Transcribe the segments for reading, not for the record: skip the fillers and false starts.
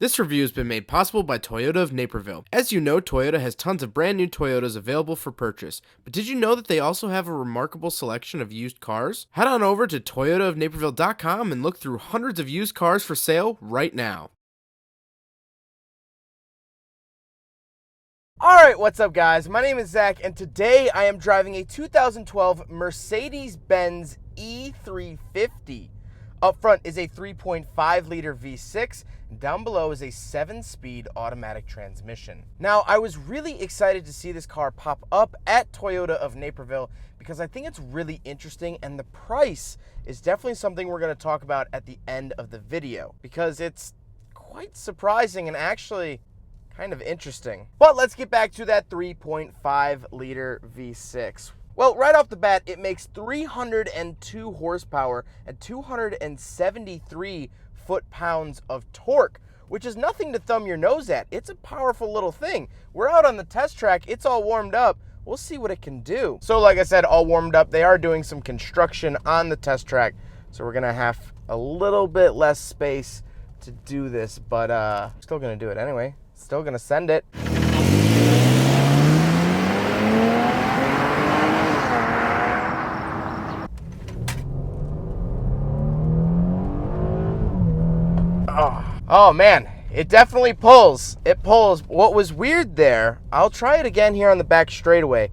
This review has been made possible by Toyota of Naperville. As you know, Toyota has tons of brand new Toyotas available for purchase, but did you know that they also have a remarkable selection of used cars? Head on over to toyotaofnaperville.com and look through hundreds of used cars for sale right now. Alright, what's up guys? My name is Zach and today I am driving a 2012 Mercedes-Benz E350. Up front is a 3.5 liter V6, and down below is a 7-speed automatic transmission. Now, I was really excited to see this car pop up at Toyota of Naperville because I think it's really interesting, and the price is definitely something we're going to talk about at the end of the video because it's quite surprising and actually kind of interesting. But let's get back to that 3.5 liter V6. Well, right off the bat, it makes 302 horsepower and 273 foot-pounds of torque, which is nothing to thumb your nose at. It's a powerful little thing. We're out on the test track. It's all warmed up. We'll see what it can do. So like I said, all warmed up. They are doing some construction on the test track, so we're going to have a little bit less space to do this, but still going to do it anyway. Still going to send it. Oh man, it definitely pulls. It pulls. What was weird there, I'll try it again here on the back straightaway.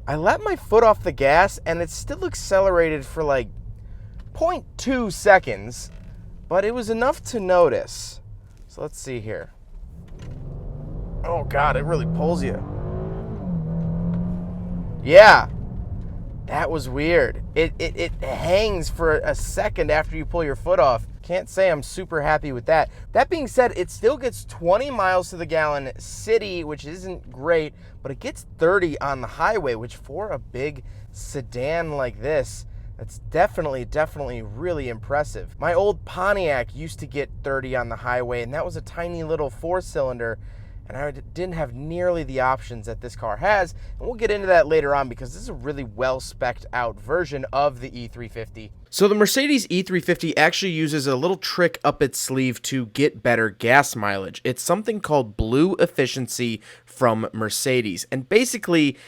I let my foot off the gas and it still accelerated for like 0.2 seconds, but it was enough to notice. So let's see here. Oh God, it really pulls you. Yeah, that was weird. It hangs for a second after you pull your foot off. Can't say I'm super happy with that. That being said, it still gets 20 miles to the gallon city, which isn't great, but it gets 30 on the highway, which for a big sedan like this, that's definitely really impressive. My old Pontiac used to get 30 on the highway, and that was a tiny little 4-cylinder, and I didn't have nearly the options that this car has, and we'll get into that later on because this is a really well-spec'd out version of the E350. So the Mercedes E350 actually uses a little trick up its sleeve to get better gas mileage. It's something called blue efficiency from Mercedes, and basically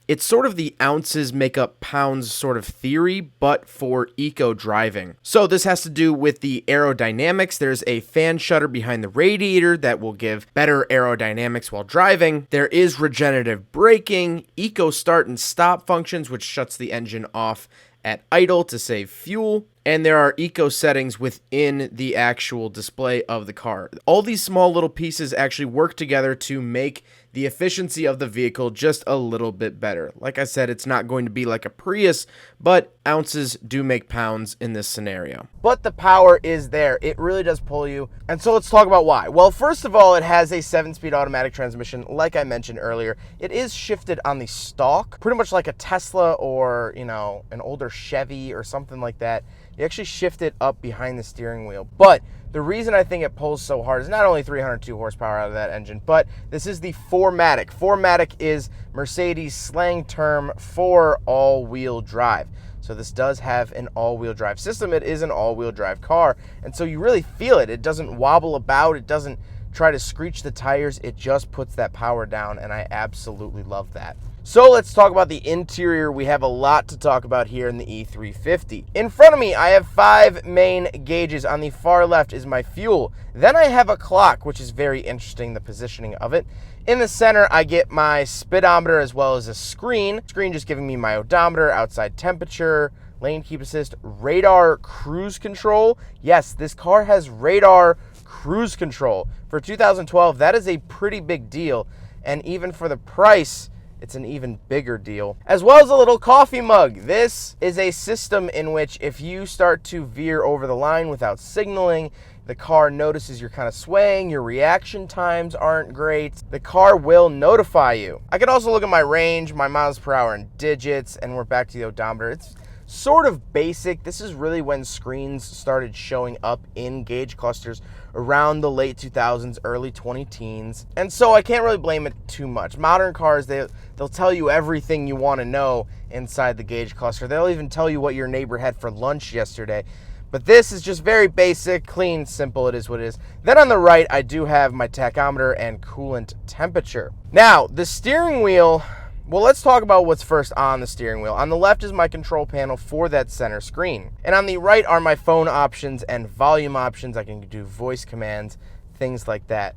it's sort of the ounces make up pounds sort of theory, but for eco driving. So this has to do with the aerodynamics. There's a fan shutter behind the radiator that will give better aerodynamics while driving. There is regenerative braking, eco start and stop functions, which shuts the engine off at idle to save fuel. And there are eco settings within the actual display of the car. All these small little pieces actually work together to make the efficiency of the vehicle just a little bit better. Like I said, it's not going to be like a Prius, but ounces do make pounds in this scenario. But the power is there. It really does pull you. And so let's talk about why. Well, first of all, it has a 7-speed automatic transmission. Like I mentioned earlier, it is shifted on the stalk, pretty much like a Tesla or, you know, an older Chevy or something like that. You actually shift it up behind the steering wheel. But the reason I think it pulls so hard is not only 302 horsepower out of that engine, but this is the 4MATIC. 4MATIC is Mercedes' slang term for all-wheel drive. So this does have an all-wheel drive system. It is an all-wheel drive car, and so you really feel it. It doesn't wobble about. It doesn't try to screech the tires. It just puts that power down, and I absolutely love that. So let's talk about the interior. We have a lot to talk about here in the E350. In front of me, I have 5 main gauges. On the far left is my fuel. Then I have a clock, which is very interesting, the positioning of it. In the center, I get my speedometer as well as a screen. Screen just giving me my odometer, outside temperature, lane keep assist, radar cruise control. Yes, this car has radar cruise control. For 2012, that is a pretty big deal. And even for the price, it's an even bigger deal. As well as a little coffee mug. This is a system in which if you start to veer over the line without signaling, the car notices you're kind of swaying, your reaction times aren't great, the car will notify you. I can also look at my range, my miles per hour in digits, and we're back to the odometer. It's sort of basic. This is really when screens started showing up in gauge clusters around the late 2000s, early 2010s. And so I can't really blame it too much. Modern cars, they'll tell you everything you want to know inside the gauge cluster. They'll even tell you what your neighbor had for lunch yesterday. But this is just very basic, clean, simple. It is what it is. Then on the right, I do have my tachometer and coolant temperature. Now, the steering wheel, well, let's talk about what's first on the steering wheel. On the left is my control panel for that center screen. And on the right are my phone options and volume options. I can do voice commands, things like that.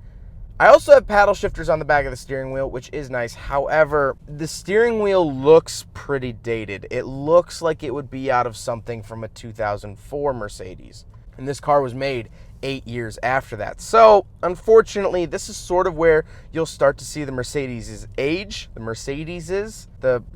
I also have paddle shifters on the back of the steering wheel, which is nice. However, the steering wheel looks pretty dated. It looks like it would be out of something from a 2004 Mercedes. And this car was made 8 years after that. So, unfortunately, this is sort of where you'll start to see the Mercedes' age. The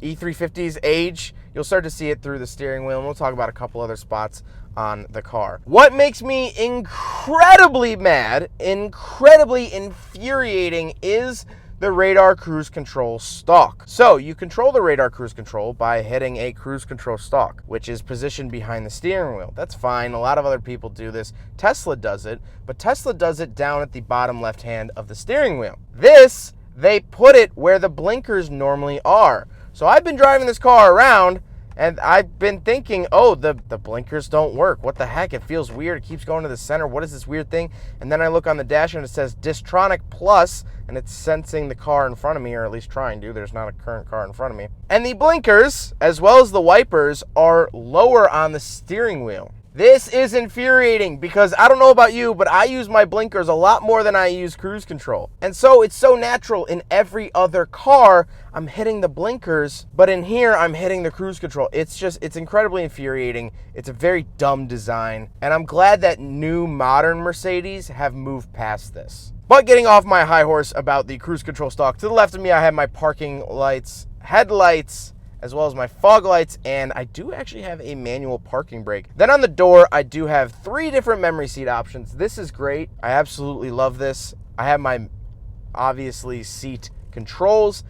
E350's age. You'll start to see it through the steering wheel, and we'll talk about a couple other spots on the car. What makes me incredibly mad, incredibly infuriating, is the radar cruise control stalk. So you control the radar cruise control by hitting a cruise control stalk, which is positioned behind the steering wheel. That's fine. A lot of other people do this. Tesla does it, but Tesla does it down at the bottom left hand of the steering wheel. This, they put it where the blinkers normally are. So I've been driving this car around, and I've been thinking, oh, the blinkers don't work. What the heck? It feels weird. It keeps going to the center. What is this weird thing? And then I look on the dash and it says Distronic Plus, and it's sensing the car in front of me, or at least trying to. There's not a current car in front of me. And the blinkers, as well as the wipers, are lower on the steering wheel. This is infuriating because I don't know about you, but I use my blinkers a lot more than I use cruise control. And so it's so natural. In every other car, I'm hitting the blinkers, but in here, I'm hitting the cruise control. It's incredibly infuriating. It's a very dumb design, and I'm glad that new modern Mercedes have moved past this. But getting off my high horse about the cruise control stalk, to the left of me, I have my parking lights, headlights, as well as my fog lights, and I do actually have a manual parking brake. Then on the door, I do have 3 different memory seat options. This is great. I absolutely love this. I have my, obviously, seat controls,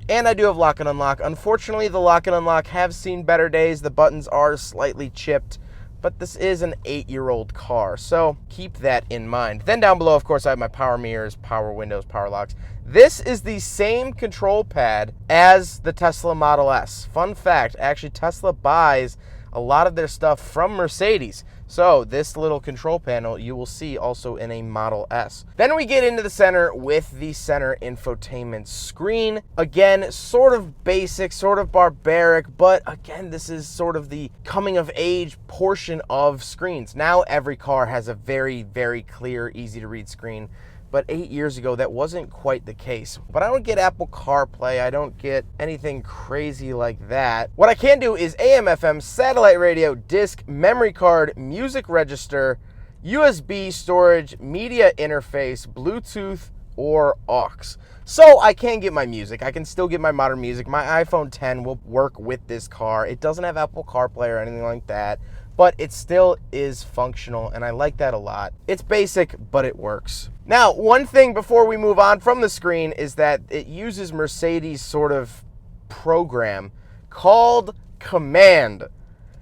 and I do have lock and unlock. Unfortunately, the lock and unlock have seen better days. The buttons are slightly chipped, but this is an 8-year-old car, so keep that in mind. Then down below, of course, I have my power mirrors, power windows, power locks. This is the same control pad as the Tesla Model S. Fun fact, actually Tesla buys a lot of their stuff from Mercedes. So this little control panel you will see also in a Model S. Then we get into the center with the center infotainment screen. Again, sort of basic, sort of barbaric, but again, this is sort of the coming of age portion of screens. Now every car has a very, very clear, easy to read screen. But 8 years ago, that wasn't quite the case. But I don't get Apple CarPlay. I don't get anything crazy like that. What I can do is AM, FM, satellite radio, disc, memory card, music register, USB storage, media interface, Bluetooth, or aux. So I can get my music. I can still get my modern music. My iPhone 10 will work with this car. It doesn't have Apple CarPlay or anything like that, but it still is functional, and I like that a lot. It's basic, but it works. Now, one thing before we move on from the screen is that it uses Mercedes' sort of program called Command.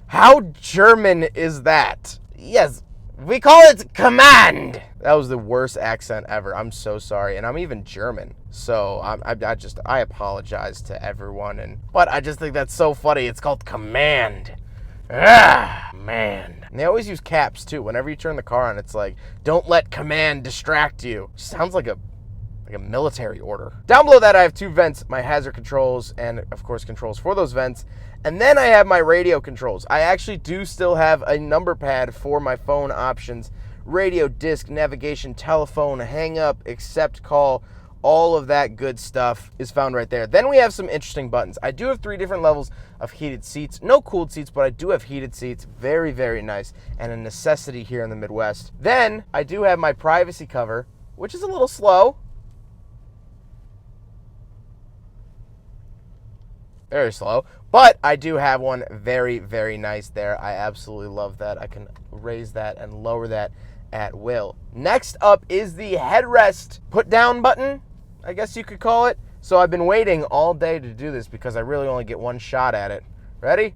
How German is that? Yes, we call it Command. That was the worst accent ever. I'm so sorry, and I'm even German, so I apologize to everyone. But I just think that's so funny. It's called Command. Ah, man. And they always use caps, too. Whenever you turn the car on, it's like, don't let command distract you. Sounds like a military order. Down below that, I have 2 vents, my hazard controls, and, of course, controls for those vents. And then I have my radio controls. I actually do still have a number pad for my phone options. Radio, disc, navigation, telephone, hang up, accept call. All of that good stuff is found right there. Then we have some interesting buttons. I do have 3 different levels of heated seats. No cooled seats, but I do have heated seats. Very, very nice, and a necessity here in the Midwest. Then I do have my privacy cover, which is a little slow. Very slow. But I do have one very, very nice there. I absolutely love that. I can raise that and lower that at will. Next up is the headrest put down button, I guess you could call it. So I've been waiting all day to do this because I really only get one shot at it. Ready?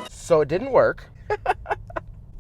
So it didn't work.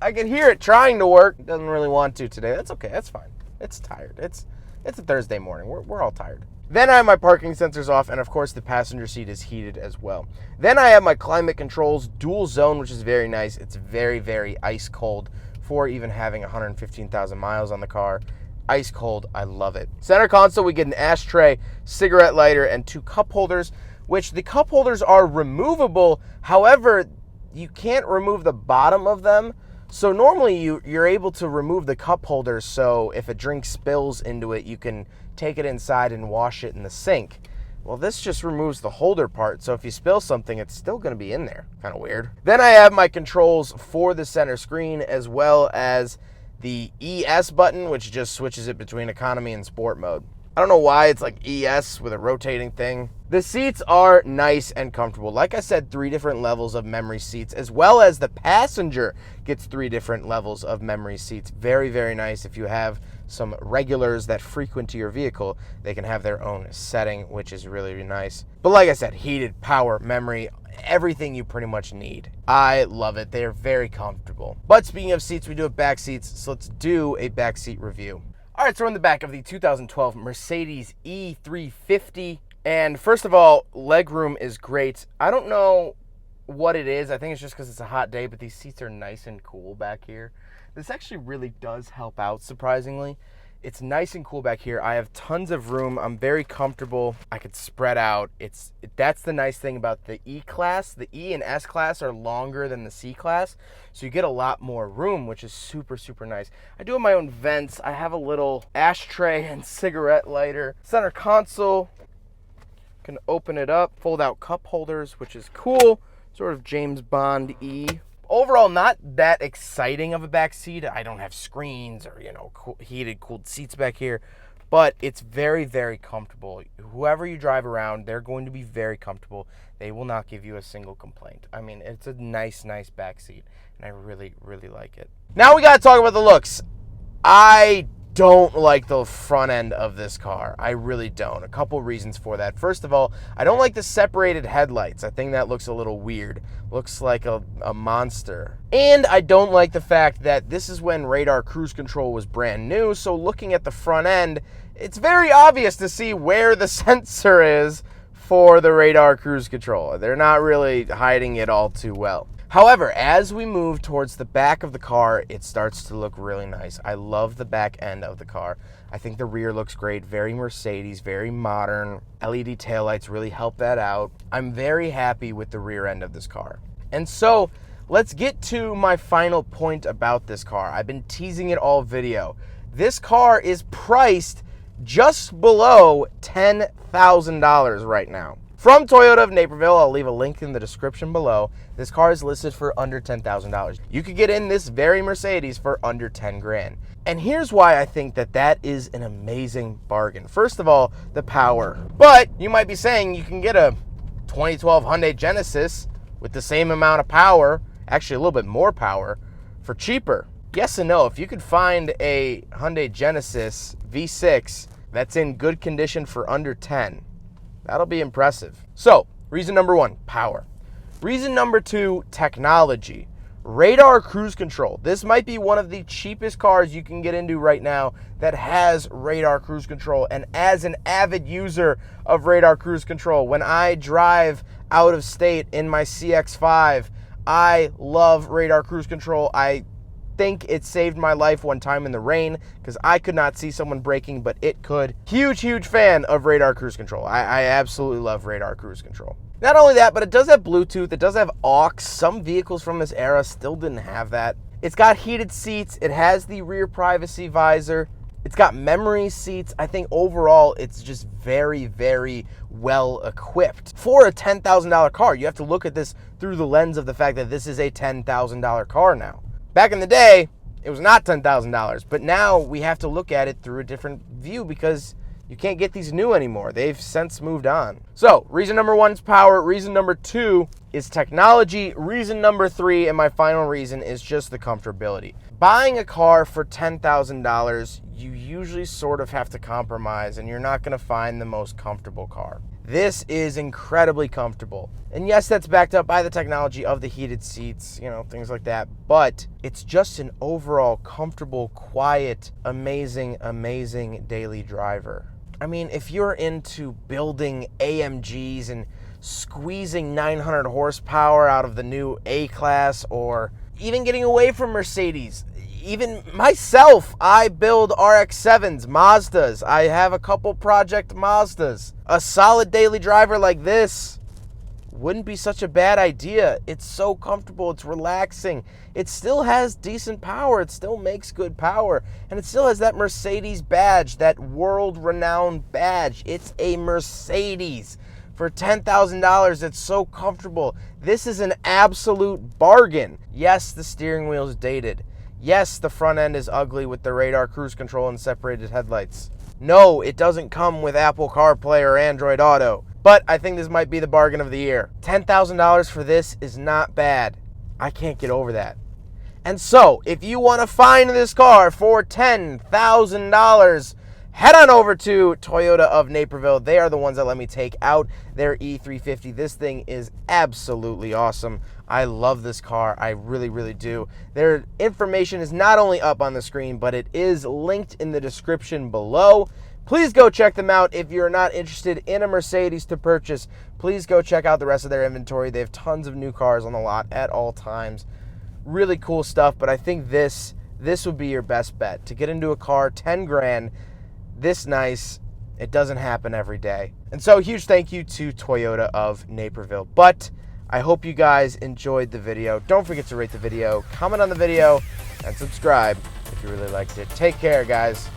I can hear it trying to work. It doesn't really want to today. That's okay. That's fine. It's tired. It's a Thursday morning. We're all tired. Then I have my parking sensors off, and of course the passenger seat is heated as well. Then I have my climate controls, dual zone, which is very nice. It's very, very ice cold for even having 115,000 miles on the car. Ice cold, I love it. Center console, we get an ashtray, cigarette lighter, and 2 cup holders, which the cup holders are removable. However, you can't remove the bottom of them. So normally you're able to remove the cup holders, so if a drink spills into it, you can take it inside and wash it in the sink. Well, this just removes the holder part, so if you spill something, it's still going to be in there. Kind of weird. Then I have my controls for the center screen, as well as the ES button, which just switches it between economy and sport mode. I don't know why it's like ES with a rotating thing. The seats are nice and comfortable. Like I said, 3 different levels of memory seats, as well as the passenger gets 3 different levels of memory seats. Very, very nice. If you have some regulars that frequent your vehicle, they can have their own setting, which is really, really nice. But like I said, heated, power, memory, everything you pretty much need. I love it. They are very comfortable. But speaking of seats, we do have back seats, so let's do a back seat review. All right, so we're in the back of the 2012 Mercedes E350. And first of all, legroom is great. I don't know what it is. I think it's just because it's a hot day, but these seats are nice and cool back here. This actually really does help out, surprisingly. It's nice and cool back here. I have tons of room. I'm very comfortable. I could spread out. That's the nice thing about the E-Class. The E and S-Class are longer than the C-Class, so you get a lot more room, which is super, super nice. I do have my own vents. I have a little ashtray and cigarette lighter. Center console. Can open it up. Fold out cup holders, which is cool. Sort of James Bond-y. Overall, not that exciting of a back seat. I don't have screens or, heated, cooled seats back here, but it's very, very comfortable. Whoever you drive around, they're going to be very comfortable. They will not give you a single complaint. I mean, it's a nice, nice back seat, and I really, really like it. Now we got to talk about the looks. I don't like the front end of this car. I really don't. A couple reasons for that. First of all, I don't like the separated headlights. I think that looks a little weird. Looks like a monster. And I don't like the fact that this is when radar cruise control was brand new, so looking at the front end, it's very obvious to see where the sensor is for the radar cruise control. They're not really hiding it all too well. However, as we move towards the back of the car, it starts to look really nice. I love the back end of the car. I think the rear looks great. Very Mercedes, very modern. LED taillights really help that out. I'm very happy with the rear end of this car. And so, let's get to my final point about this car. I've been teasing it all video. This car is priced just below $10,000 right now. From Toyota of Naperville, I'll leave a link in the description below. This car is listed for under $10,000. You could get in this very Mercedes for under 10 grand. And here's why I think that is an amazing bargain. First of all, the power. But you might be saying you can get a 2012 Hyundai Genesis with the same amount of power, actually a little bit more power, for cheaper. Yes and no. If you could find a Hyundai Genesis V6 that's in good condition for under 10, that'll be impressive. So, reason number 1, power. Reason number 2, technology. Radar cruise control. This might be one of the cheapest cars you can get into right now that has radar cruise control. And as an avid user of radar cruise control, when I drive out of state in my CX-5, I love radar cruise control. I think it saved my life one time in the rain because I could not see someone braking, but it could. Huge, huge fan of radar cruise control. I absolutely love radar cruise control. Not only that, but it does have Bluetooth. It does have aux. Some vehicles from this era still didn't have that. It's got heated seats. It has the rear privacy visor. It's got memory seats. I think overall it's just very, very well equipped. For a $10,000 car, you have to look at this through the lens of the fact that this is a $10,000 car now. Back in the day, it was not $10,000, but now we have to look at it through a different view because you can't get these new anymore. They've since moved on. So, reason number 1 is power. Reason number 2 is technology. Reason number 3, and my final reason, is just the comfortability. Buying a car for $10,000, you usually sort of have to compromise, and you're not going to find the most comfortable car. This is incredibly comfortable. And yes, that's backed up by the technology of the heated seats, things like that. But it's just an overall comfortable, quiet, amazing, amazing daily driver. I mean, if you're into building AMGs and squeezing 900 horsepower out of the new A-Class, or even getting away from Mercedes, even myself, I build RX-7s, Mazdas. I have a couple project Mazdas. A solid daily driver like this wouldn't be such a bad idea. It's so comfortable, it's relaxing. It still has decent power, it still makes good power, and it still has that Mercedes badge, that world-renowned badge. It's a Mercedes. For $10,000, it's so comfortable. This is an absolute bargain. Yes, the steering wheel is dated. Yes, the front end is ugly with the radar, cruise control, and separated headlights. No, it doesn't come with Apple CarPlay or Android Auto. But I think this might be the bargain of the year. $10,000 for this is not bad. I can't get over that. And so, if you want to find this car for $10,000, head on over to Toyota of Naperville. They are the ones that let me take out their E350. This thing is absolutely awesome. I love this car. I really, really do. Their information is not only up on the screen, but it is linked in the description below. Please go check them out. If you're not interested in a Mercedes to purchase, please go check out the rest of their inventory. They have tons of new cars on the lot at all times. Really cool stuff, but I think this would be your best bet. To get into a car, 10 grand, this nice, it doesn't happen every day. And so, huge thank you to Toyota of Naperville. But I hope you guys enjoyed the video. Don't forget to rate the video, comment on the video, and subscribe if you really liked it. Take care, guys.